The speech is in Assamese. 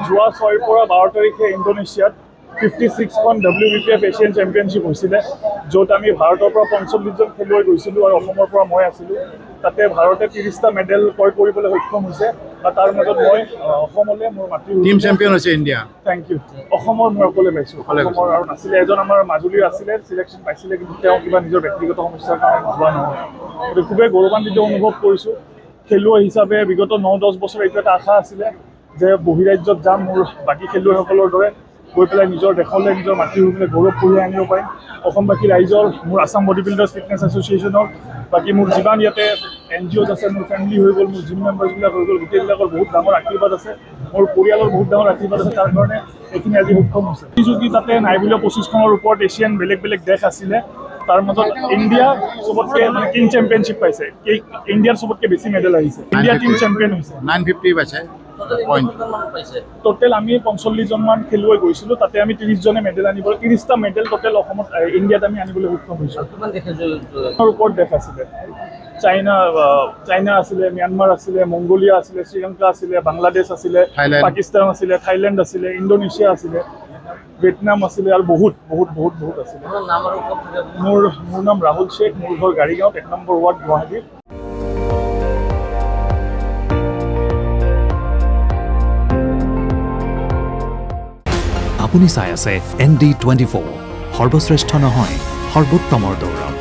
যোৱা 6ৰ পৰা 12 তাৰিখে ইণ্ডোনেছিয়াত 56খন WBPF এছিয়ান চেম্পিয়নশ্বিপ হৈছিলে, য'ত আমি ভাৰতৰ পৰা 45জন খেলুৱৈ গৈছিলোঁ আৰু অসমৰ পৰা মই আছিলোঁ। তাতে ভাৰতে 30টা মেডেল ক্ৰয় কৰিবলৈ সক্ষম হৈছে, আৰু তাৰ মাজত মই অসমলৈ মোৰ মাতৃভূমি টিম চেম্পিয়ন হৈছে ইণ্ডিয়া। Thank you. অসমৰ মই অকলে পাইছোঁ, অসমৰ আৰু নাছিলে, এজন আমাৰ মাজুলীৰ আছিলে, চিলেকশ্যন পাইছিলে, কিন্তু তেওঁ কিবা নিজৰ ব্যক্তিগত সমস্যাৰ কাৰণে যোৱা নহয়। গতিকে খুবেই গৌৰৱান্বিত অনুভৱ কৰিছোঁ। খেলুৱৈ হিচাপে বিগত 9-10 বছৰ এইটো এটা আশা আছিলে যে বহিৰাজ্যত যাম, মোৰ বাকী খেলুৱৈসকলৰ দৰে গৈ পেলাই নিজৰ দেশলৈ, নিজৰ মাতৃভূমিলৈ গৌৰৱ কঢ়িয়াই আনিব পাৰিম। অসমবাসী ৰাইজৰ, মোৰ আছাম বডি বিল্ডাৰ্ছ ফিটনেছ এছ'চিয়েশ্যনৰ, বাকী মোৰ যিমান ইয়াতে NGOs আছে, মোৰ ফেমিলি হৈ গ'ল, মোৰ জিম মেম্বাৰ্ছবিলাক হৈ গ'ল, গোটেইবিলাকৰ বহুত ডাঙৰ আশীৰ্বাদ আছে, মোৰ পৰিয়ালৰ বহুত ডাঙৰ আশীৰ্বাদ আছে, তাৰ কাৰণে এইখিনি আজি সক্ষম হৈছে। প্ৰতিযোগী তাতে নাই বুলিও 25খনৰ ওপৰত এছিয়ান বেলেগ বেলেগ দেশ আছিলে, তাৰ মাজত ইণ্ডিয়া চবতকৈ মানে কিং চেম্পিয়নশ্বিপ পাইছে, ইণ্ডিয়াৰ চবতকৈ বেছি মেডেল আহিছে, ইণ্ডিয়া টিম চেম্পিয়ন হৈছে। 950 পাইছে পইণ্ট। টোটেল আমি 45জনমান খেলুৱৈ গৈছিলোঁ, তাতে আমি 30জনে মেডেল আনিব, 30টা মেডেল টোটেল অসমত ইণ্ডিয়াত আমি আনিবলৈ সক্ষম হৈছোঁ। ওপৰত দেশ আছিলে, চাইনা আছিলে, ম্যানমাৰ আছিলে, মংগোলিয়া আছিলে, শ্ৰীলংকা আছিলে, বাংলাদেশ আছিলে, পাকিস্তান আছিলে, থাইলেণ্ড আছিলে, ইণ্ডোনেছিয়া আছিলে, ভিয়েটনাম আছিলে, আৰু বহুত আছিলে। মোৰ নাম ৰাহুল শ্বেখ, মোৰ ঘৰ গাড়ীগাঁৱত, 1 নম্বৰ ৱাৰ্ড, গুৱাহাটী। আপুনি চাই আছে ND24, সৰ্বশ্ৰেষ্ঠ নহয়, সৰ্বোত্তমৰ দৌৰ।